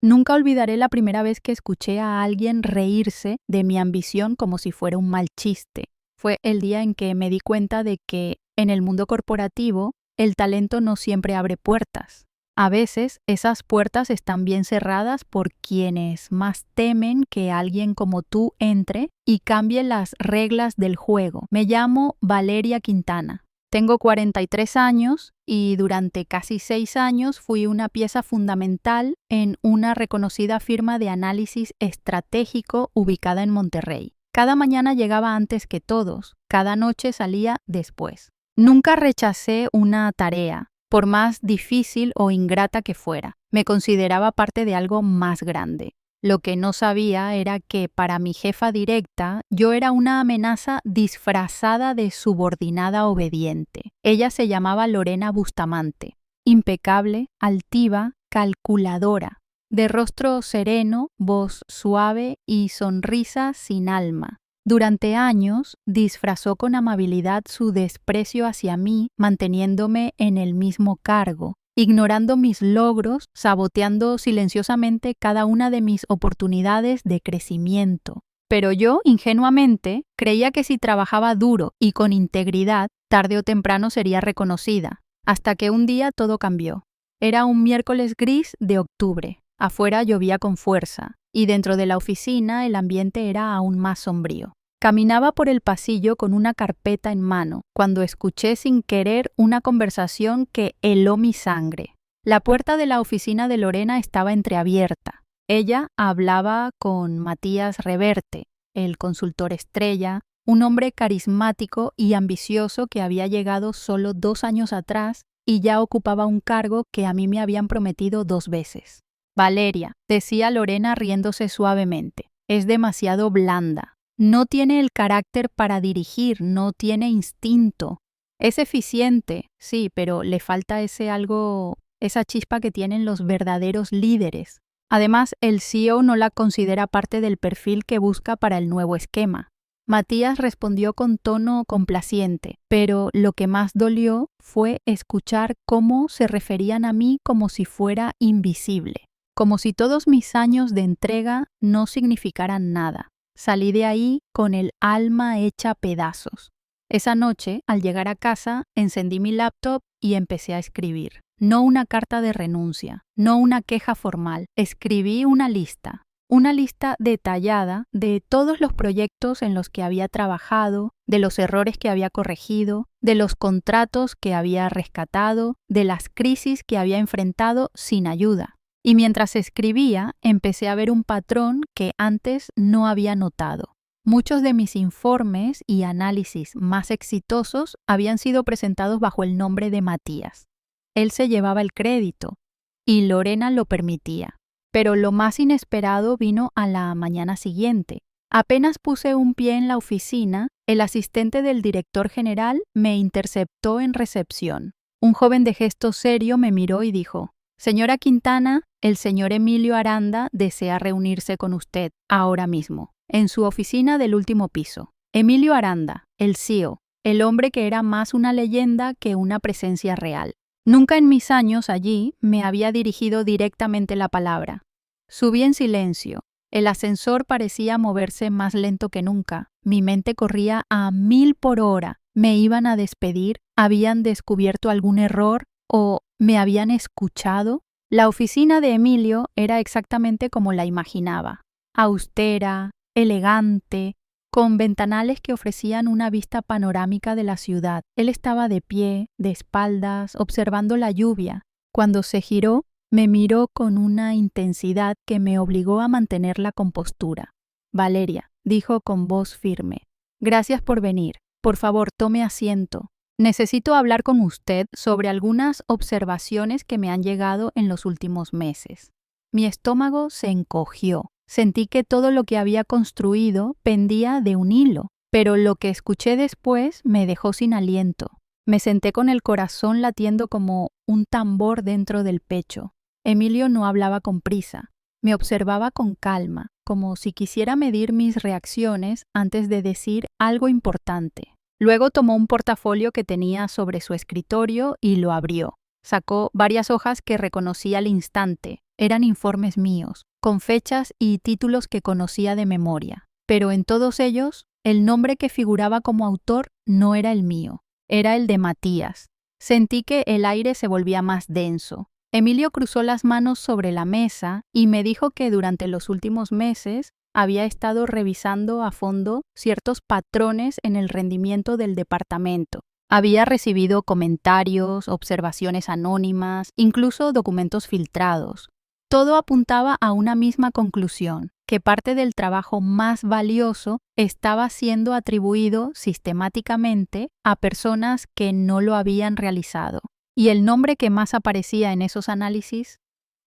Nunca olvidaré la primera vez que escuché a alguien reírse de mi ambición como si fuera un mal chiste. Fue el día en que me di cuenta de que en el mundo corporativo el talento no siempre abre puertas. A veces esas puertas están bien cerradas por quienes más temen que alguien como tú entre y cambie las reglas del juego. Me llamo Valeria Quintana. Tengo 43 años y durante casi 6 años fui una pieza fundamental en una reconocida firma de análisis estratégico ubicada en Monterrey. Cada mañana llegaba antes que todos, cada noche salía después. Nunca rechacé una tarea, por más difícil o ingrata que fuera. Me consideraba parte de algo más grande. Lo que no sabía era que para mi jefa directa yo era una amenaza disfrazada de subordinada obediente. Ella se llamaba Lorena Bustamante. Impecable, altiva, calculadora, de rostro sereno, voz suave y sonrisa sin alma. Durante años disfrazó con amabilidad su desprecio hacia mí, manteniéndome en el mismo cargo, ignorando mis logros, saboteando silenciosamente cada una de mis oportunidades de crecimiento. Pero yo, ingenuamente, creía que si trabajaba duro y con integridad, tarde o temprano sería reconocida, hasta que un día todo cambió. Era un miércoles gris de octubre. Afuera llovía con fuerza, y dentro de la oficina el ambiente era aún más sombrío. Caminaba por el pasillo con una carpeta en mano, cuando escuché sin querer una conversación que heló mi sangre. La puerta de la oficina de Lorena estaba entreabierta. Ella hablaba con Matías Reverte, el consultor estrella, un hombre carismático y ambicioso que había llegado solo 2 años atrás y ya ocupaba un cargo que a mí me habían prometido 2 veces. Valeria, decía Lorena riéndose suavemente, es demasiado blanda. No tiene el carácter para dirigir, no tiene instinto. Es eficiente, sí, pero le falta ese algo, esa chispa que tienen los verdaderos líderes. Además, el CEO no la considera parte del perfil que busca para el nuevo esquema. Matías respondió con tono complaciente, pero lo que más dolió fue escuchar cómo se referían a mí como si fuera invisible, como si todos mis años de entrega no significaran nada. Salí de ahí con el alma hecha pedazos. Esa noche, al llegar a casa, encendí mi laptop y empecé a escribir. No una carta de renuncia, no una queja formal. Escribí una lista detallada de todos los proyectos en los que había trabajado, de los errores que había corregido, de los contratos que había rescatado, de las crisis que había enfrentado sin ayuda. Y mientras escribía, empecé a ver un patrón que antes no había notado. Muchos de mis informes y análisis más exitosos habían sido presentados bajo el nombre de Matías. Él se llevaba el crédito y Lorena lo permitía. Pero lo más inesperado vino a la mañana siguiente. Apenas puse un pie en la oficina, el asistente del director general me interceptó en recepción. Un joven de gesto serio me miró y dijo: «Señora Quintana, el señor Emilio Aranda desea reunirse con usted ahora mismo, en su oficina del último piso». Emilio Aranda, el CEO, el hombre que era más una leyenda que una presencia real. Nunca en mis años allí me había dirigido directamente la palabra. Subí en silencio. El ascensor parecía moverse más lento que nunca. Mi mente corría a 1000 por hora. ¿Me iban a despedir? ¿Habían descubierto algún error? ¿O me habían escuchado? La oficina de Emilio era exactamente como la imaginaba. Austera, elegante, con ventanales que ofrecían una vista panorámica de la ciudad. Él estaba de pie, de espaldas, observando la lluvia. Cuando se giró, me miró con una intensidad que me obligó a mantener la compostura. «Valeria», dijo con voz firme, «gracias por venir. Por favor, tome asiento. Necesito hablar con usted sobre algunas observaciones que me han llegado en los últimos meses». Mi estómago se encogió. Sentí que todo lo que había construido pendía de un hilo, pero lo que escuché después me dejó sin aliento. Me senté con el corazón latiendo como un tambor dentro del pecho. Emilio no hablaba con prisa. Me observaba con calma, como si quisiera medir mis reacciones antes de decir algo importante. Luego tomó un portafolio que tenía sobre su escritorio y lo abrió. Sacó varias hojas que reconocí al instante. Eran informes míos, con fechas y títulos que conocía de memoria. Pero en todos ellos, el nombre que figuraba como autor no era el mío, era el de Matías. Sentí que el aire se volvía más denso. Emilio cruzó las manos sobre la mesa y me dijo que durante los últimos meses había estado revisando a fondo ciertos patrones en el rendimiento del departamento. Había recibido comentarios, observaciones anónimas, incluso documentos filtrados. Todo apuntaba a una misma conclusión, que parte del trabajo más valioso estaba siendo atribuido sistemáticamente a personas que no lo habían realizado. Y el nombre que más aparecía en esos análisis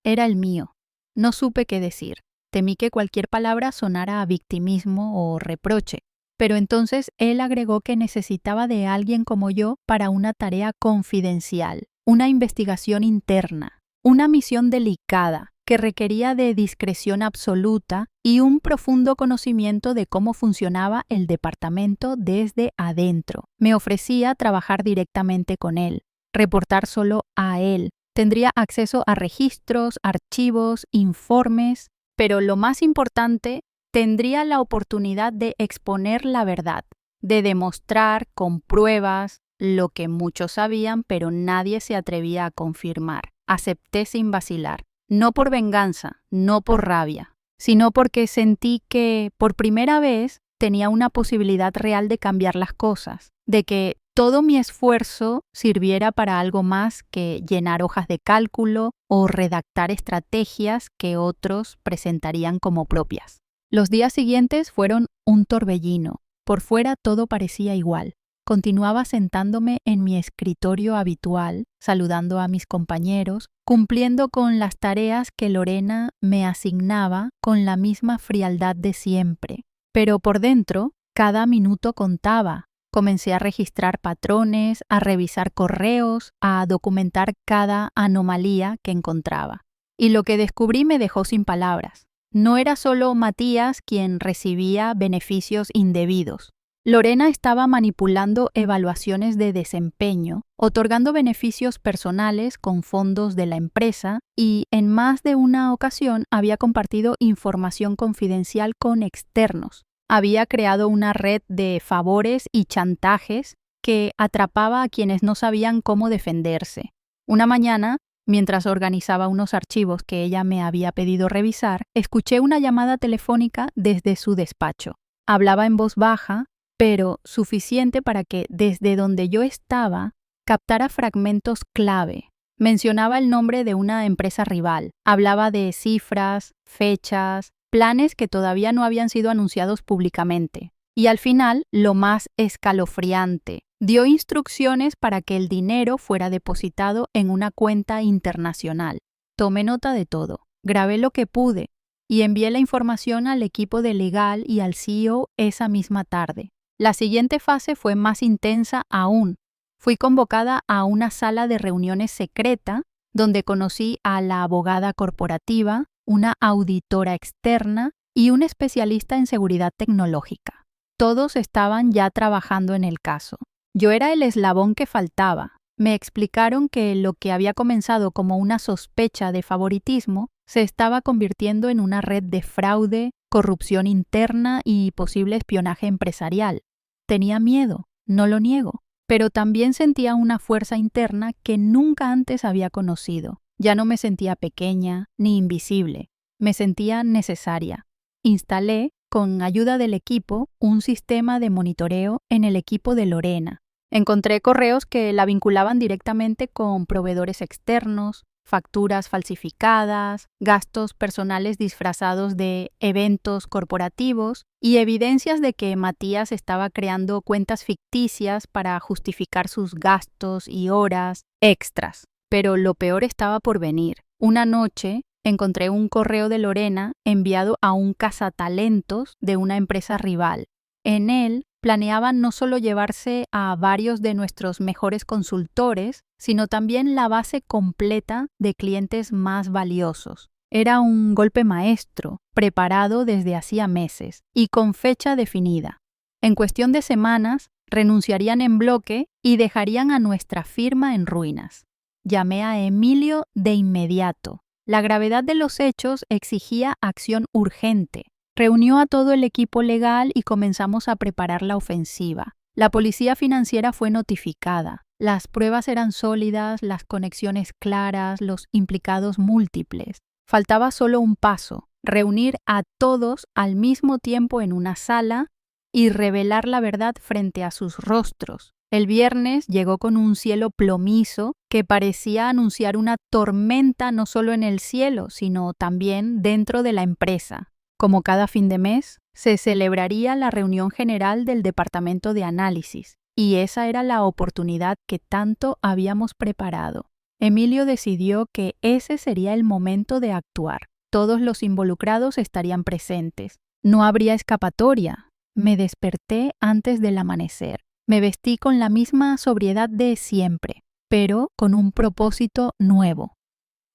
era el mío. No supe qué decir. Temí que cualquier palabra sonara a victimismo o reproche. Pero entonces él agregó que necesitaba de alguien como yo para una tarea confidencial, una investigación interna, una misión delicada que requería de discreción absoluta y un profundo conocimiento de cómo funcionaba el departamento desde adentro. Me ofrecía trabajar directamente con él, reportar solo a él. Tendría acceso a registros, archivos, informes, pero lo más importante, tendría la oportunidad de exponer la verdad, de demostrar con pruebas lo que muchos sabían, pero nadie se atrevía a confirmar. Acepté sin vacilar, no por venganza, no por rabia, sino porque sentí que, por primera vez, tenía una posibilidad real de cambiar las cosas, de que todo mi esfuerzo sirviera para algo más que llenar hojas de cálculo o redactar estrategias que otros presentarían como propias. Los días siguientes fueron un torbellino. Por fuera todo parecía igual. Continuaba sentándome en mi escritorio habitual, saludando a mis compañeros, cumpliendo con las tareas que Lorena me asignaba con la misma frialdad de siempre. Pero por dentro, cada minuto contaba. Comencé a registrar patrones, a revisar correos, a documentar cada anomalía que encontraba. Y lo que descubrí me dejó sin palabras. No era solo Matías quien recibía beneficios indebidos. Lorena estaba manipulando evaluaciones de desempeño, otorgando beneficios personales con fondos de la empresa y en más de una ocasión había compartido información confidencial con externos. Había creado una red de favores y chantajes que atrapaba a quienes no sabían cómo defenderse. Una mañana, mientras organizaba unos archivos que ella me había pedido revisar, escuché una llamada telefónica desde su despacho. Hablaba en voz baja, pero suficiente para que desde donde yo estaba captara fragmentos clave. Mencionaba el nombre de una empresa rival, hablaba de cifras, fechas, planes que todavía no habían sido anunciados públicamente. Y al final, lo más escalofriante, dio instrucciones para que el dinero fuera depositado en una cuenta internacional. Tomé nota de todo, grabé lo que pude y envié la información al equipo de legal y al CEO esa misma tarde. La siguiente fase fue más intensa aún. Fui convocada a una sala de reuniones secreta donde conocí a la abogada corporativa, una auditora externa y un especialista en seguridad tecnológica. Todos estaban ya trabajando en el caso. Yo era el eslabón que faltaba. Me explicaron que lo que había comenzado como una sospecha de favoritismo se estaba convirtiendo en una red de fraude, corrupción interna y posible espionaje empresarial. Tenía miedo, no lo niego, pero también sentía una fuerza interna que nunca antes había conocido. Ya no me sentía pequeña ni invisible, me sentía necesaria. Instalé, con ayuda del equipo, un sistema de monitoreo en el equipo de Lorena. Encontré correos que la vinculaban directamente con proveedores externos, facturas falsificadas, gastos personales disfrazados de eventos corporativos y evidencias de que Matías estaba creando cuentas ficticias para justificar sus gastos y horas extras. Pero lo peor estaba por venir. Una noche encontré un correo de Lorena enviado a un cazatalentos de una empresa rival. En él planeaban no solo llevarse a varios de nuestros mejores consultores, sino también la base completa de clientes más valiosos. Era un golpe maestro, preparado desde hacía meses y con fecha definida. En cuestión de semanas, renunciarían en bloque y dejarían a nuestra firma en ruinas. Llamé a Emilio de inmediato. La gravedad de los hechos exigía acción urgente. Reunió a todo el equipo legal y comenzamos a preparar la ofensiva. La policía financiera fue notificada. Las pruebas eran sólidas, las conexiones claras, los implicados múltiples. Faltaba solo un paso: reunir a todos al mismo tiempo en una sala y revelar la verdad frente a sus rostros. El viernes llegó con un cielo plomizo que parecía anunciar una tormenta no solo en el cielo, sino también dentro de la empresa. Como cada fin de mes, se celebraría la reunión general del departamento de análisis, y esa era la oportunidad que tanto habíamos preparado. Emilio decidió que ese sería el momento de actuar. Todos los involucrados estarían presentes. No habría escapatoria. Me desperté antes del amanecer. Me vestí con la misma sobriedad de siempre, pero con un propósito nuevo.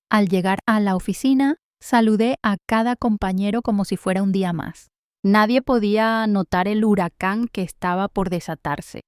Al llegar a la oficina, saludé a cada compañero como si fuera un día más. Nadie podía notar el huracán que estaba por desatarse.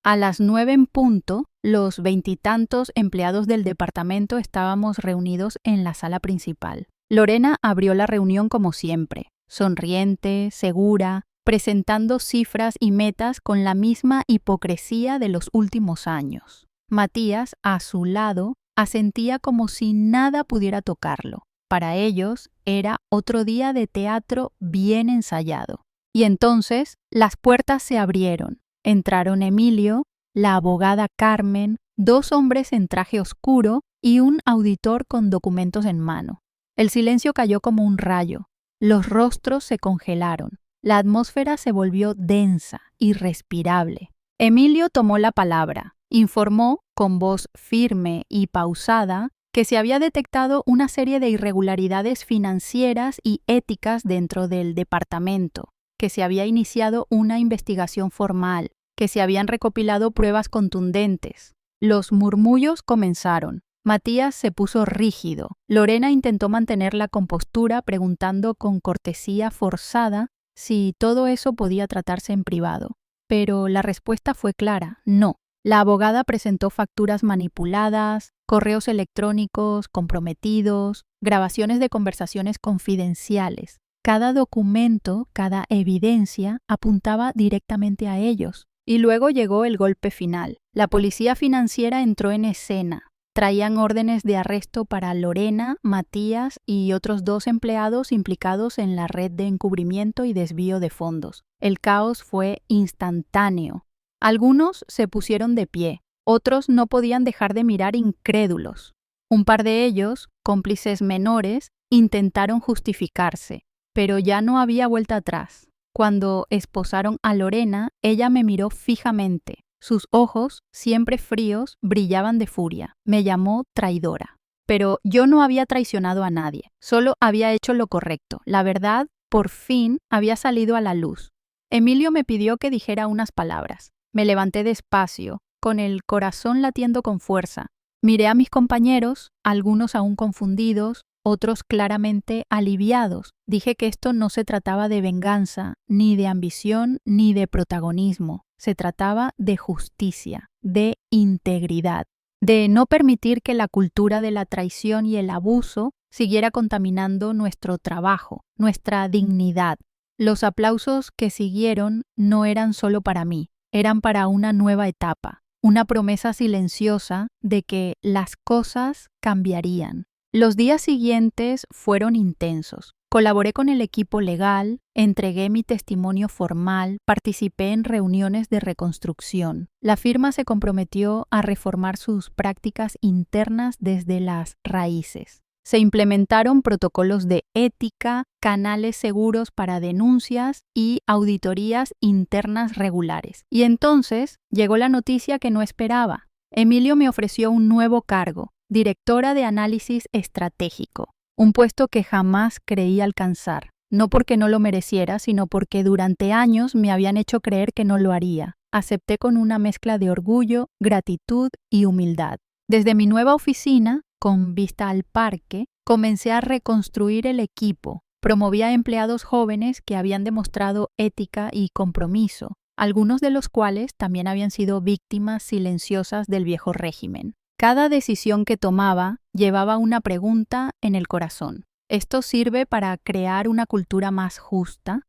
A las 9 en punto, los 20 y tantos empleados del departamento estábamos reunidos en la sala principal. Lorena abrió la reunión como siempre, sonriente, segura, presentando cifras y metas con la misma hipocresía de los últimos años. Matías, a su lado, asentía como si nada pudiera tocarlo. Para ellos era otro día de teatro bien ensayado. Y entonces las puertas se abrieron. Entraron Emilio, la abogada Carmen, 2 hombres en traje oscuro y un auditor con documentos en mano. El silencio cayó como un rayo. Los rostros se congelaron. La atmósfera se volvió densa, irrespirable. Emilio tomó la palabra. Informó, con voz firme y pausada, que se había detectado una serie de irregularidades financieras y éticas dentro del departamento, que se había iniciado una investigación formal, que se habían recopilado pruebas contundentes. Los murmullos comenzaron. Matías se puso rígido. Lorena intentó mantener la compostura preguntando con cortesía forzada si todo eso podía tratarse en privado. Pero la respuesta fue clara: no. La abogada presentó facturas manipuladas, correos electrónicos comprometidos, grabaciones de conversaciones confidenciales. Cada documento, cada evidencia apuntaba directamente a ellos. Y luego llegó el golpe final. La policía financiera entró en escena. Traían órdenes de arresto para Lorena, Matías y otros 2 empleados implicados en la red de encubrimiento y desvío de fondos. El caos fue instantáneo. Algunos se pusieron de pie, otros no podían dejar de mirar incrédulos. Un par de ellos, cómplices menores, intentaron justificarse, pero ya no había vuelta atrás. Cuando esposaron a Lorena, ella me miró fijamente. Sus ojos, siempre fríos, brillaban de furia. Me llamó traidora. Pero yo no había traicionado a nadie, solo había hecho lo correcto. La verdad, por fin, había salido a la luz. Emilio me pidió que dijera unas palabras. Me levanté despacio, con el corazón latiendo con fuerza. Miré a mis compañeros, algunos aún confundidos, otros claramente aliviados. Dije que esto no se trataba de venganza, ni de ambición, ni de protagonismo. Se trataba de justicia, de integridad, de no permitir que la cultura de la traición y el abuso siguiera contaminando nuestro trabajo, nuestra dignidad. Los aplausos que siguieron no eran solo para mí, eran para una nueva etapa, una promesa silenciosa de que las cosas cambiarían. Los días siguientes fueron intensos. Colaboré con el equipo legal, entregué mi testimonio formal, participé en reuniones de reconstrucción. La firma se comprometió a reformar sus prácticas internas desde las raíces. Se implementaron protocolos de ética, canales seguros para denuncias y auditorías internas regulares. Y entonces llegó la noticia que no esperaba. Emilio me ofreció un nuevo cargo, directora de análisis estratégico. Un puesto que jamás creí alcanzar, no porque no lo mereciera, sino porque durante años me habían hecho creer que no lo haría. Acepté con una mezcla de orgullo, gratitud y humildad. Desde mi nueva oficina, con vista al parque, comencé a reconstruir el equipo. Promovía a empleados jóvenes que habían demostrado ética y compromiso, algunos de los cuales también habían sido víctimas silenciosas del viejo régimen. Cada decisión que tomaba llevaba una pregunta en el corazón. ¿Esto sirve para crear una cultura más justa?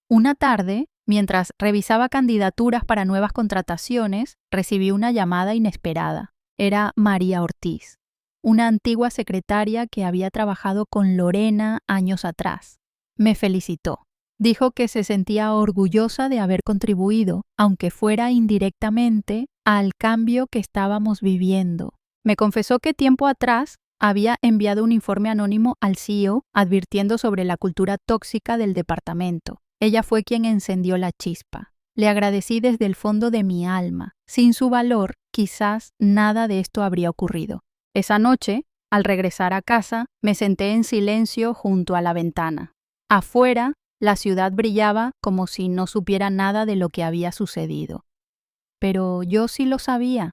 Una tarde, mientras revisaba candidaturas para nuevas contrataciones, recibí una llamada inesperada. Era María Ortiz, una antigua secretaria que había trabajado con Lorena años atrás. Me felicitó. Dijo que se sentía orgullosa de haber contribuido, aunque fuera indirectamente, al cambio que estábamos viviendo. Me confesó que tiempo atrás había enviado un informe anónimo al CEO advirtiendo sobre la cultura tóxica del departamento. Ella fue quien encendió la chispa. Le agradecí desde el fondo de mi alma. Sin su valor, quizás nada de esto habría ocurrido. Esa noche, al regresar a casa, me senté en silencio junto a la ventana. Afuera, la ciudad brillaba como si no supiera nada de lo que había sucedido. Pero yo sí lo sabía.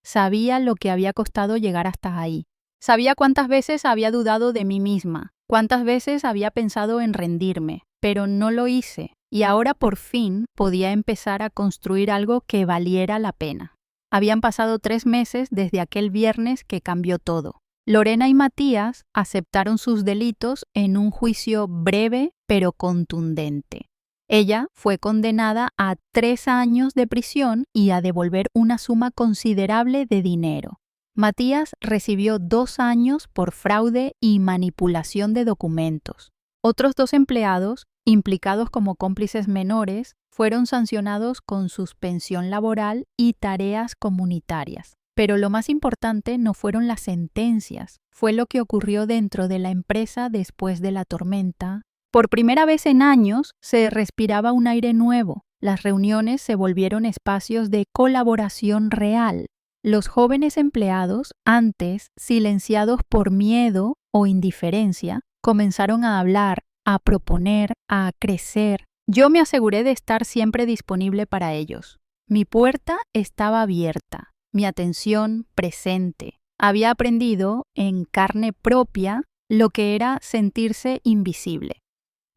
Sabía lo que había costado llegar hasta ahí. Sabía cuántas veces había dudado de mí misma, cuántas veces había pensado en rendirme, pero no lo hice, y ahora por fin podía empezar a construir algo que valiera la pena. Habían pasado 3 meses desde aquel viernes que cambió todo. Lorena y Matías aceptaron sus delitos en un juicio breve pero contundente. Ella fue condenada a 3 años de prisión y a devolver una suma considerable de dinero. Matías recibió 2 años por fraude y manipulación de documentos. Otros 2 empleados, implicados como cómplices menores, fueron sancionados con suspensión laboral y tareas comunitarias. Pero lo más importante no fueron las sentencias, fue lo que ocurrió dentro de la empresa después de la tormenta. Por primera vez en años se respiraba un aire nuevo. Las reuniones se volvieron espacios de colaboración real. Los jóvenes empleados, antes silenciados por miedo o indiferencia, comenzaron a hablar, a proponer, a crecer. Yo me aseguré de estar siempre disponible para ellos. Mi puerta estaba abierta. Mi atención presente. Había aprendido en carne propia lo que era sentirse invisible.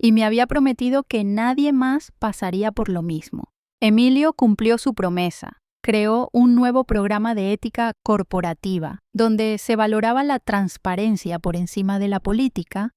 Y me había prometido que nadie más pasaría por lo mismo. Emilio cumplió su promesa. Creó un nuevo programa de ética corporativa, donde se valoraba la transparencia por encima de la política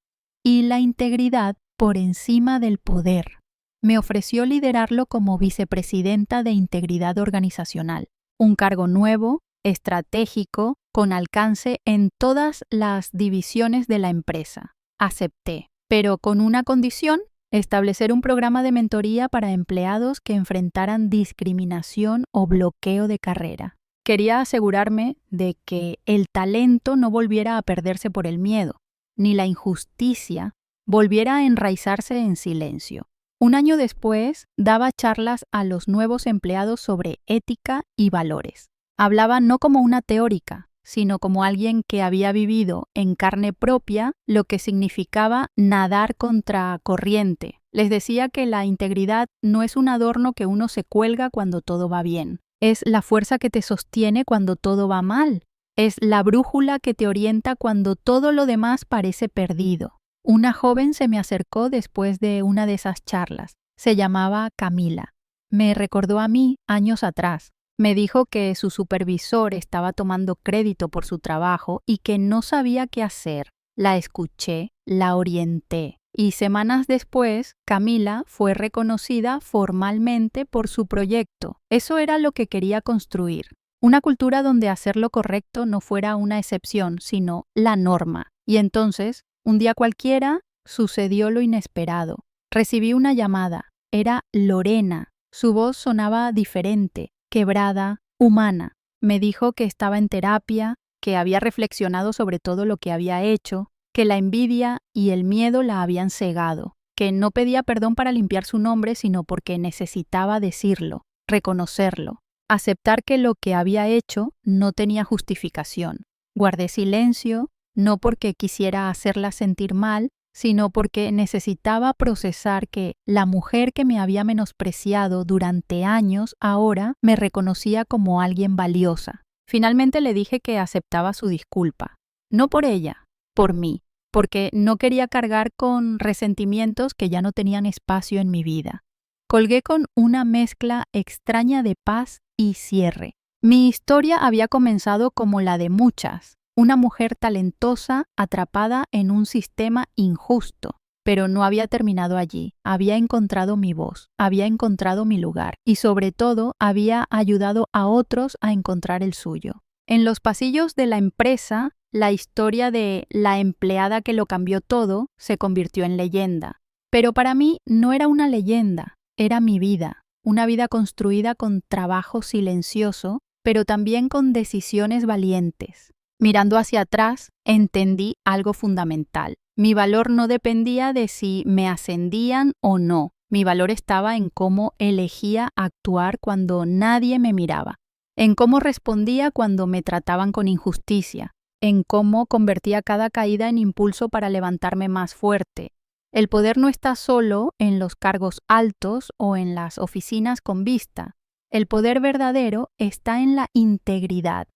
y la integridad por encima del poder. Me ofreció liderarlo como vicepresidenta de integridad organizacional. Un cargo nuevo, estratégico, con alcance en todas las divisiones de la empresa. Acepté, pero con una condición: establecer un programa de mentoría para empleados que enfrentaran discriminación o bloqueo de carrera. Quería asegurarme de que el talento no volviera a perderse por el miedo, ni la injusticia volviera a enraizarse en silencio. Un año después, daba charlas a los nuevos empleados sobre ética y valores. Hablaba no como una teórica, sino como alguien que había vivido en carne propia lo que significaba nadar contra corriente. Les decía que la integridad no es un adorno que uno se cuelga cuando todo va bien. Es la fuerza que te sostiene cuando todo va mal. Es la brújula que te orienta cuando todo lo demás parece perdido. Una joven se me acercó después de una de esas charlas. Se llamaba Camila. Me recordó a mí años atrás. Me dijo que su supervisor estaba tomando crédito por su trabajo y que no sabía qué hacer. La escuché, la orienté. Y semanas después, Camila fue reconocida formalmente por su proyecto. Eso era lo que quería construir. Una cultura donde hacer lo correcto no fuera una excepción, sino la norma. Y entonces, un día cualquiera, sucedió lo inesperado. Recibí una llamada. Era Lorena. Su voz sonaba diferente, quebrada, humana. Me dijo que estaba en terapia, que había reflexionado sobre todo lo que había hecho, que la envidia y el miedo la habían cegado, que no pedía perdón para limpiar su nombre, sino porque necesitaba decirlo, reconocerlo, aceptar que lo que había hecho no tenía justificación. Guardé silencio, no porque quisiera hacerla sentir mal, sino porque necesitaba procesar que la mujer que me había menospreciado durante años ahora me reconocía como alguien valiosa. Finalmente le dije que aceptaba su disculpa. No por ella, por mí, porque no quería cargar con resentimientos que ya no tenían espacio en mi vida. Colgué con una mezcla extraña de paz y cierre. Mi historia había comenzado como la de muchas, una mujer talentosa atrapada en un sistema injusto. Pero no había terminado allí. Había encontrado mi voz, había encontrado mi lugar y sobre todo había ayudado a otros a encontrar el suyo. En los pasillos de la empresa, la historia de la empleada que lo cambió todo se convirtió en leyenda. Pero para mí no era una leyenda, era mi vida, una vida construida con trabajo silencioso, pero también con decisiones valientes. Mirando hacia atrás, entendí algo fundamental. Mi valor no dependía de si me ascendían o no. Mi valor estaba en cómo elegía actuar cuando nadie me miraba, en cómo respondía cuando me trataban con injusticia, en cómo convertía cada caída en impulso para levantarme más fuerte. El poder no está solo en los cargos altos o en las oficinas con vista. El poder verdadero está en la integridad,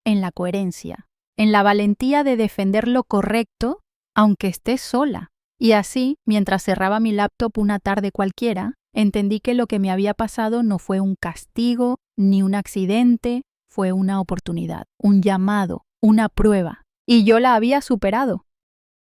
en la coherencia, en la valentía de defender lo correcto aunque estés sola. Y así, mientras cerraba mi laptop una tarde cualquiera, entendí que lo que me había pasado no fue un castigo ni un accidente, fue una oportunidad, un llamado, una prueba. Y yo la había superado.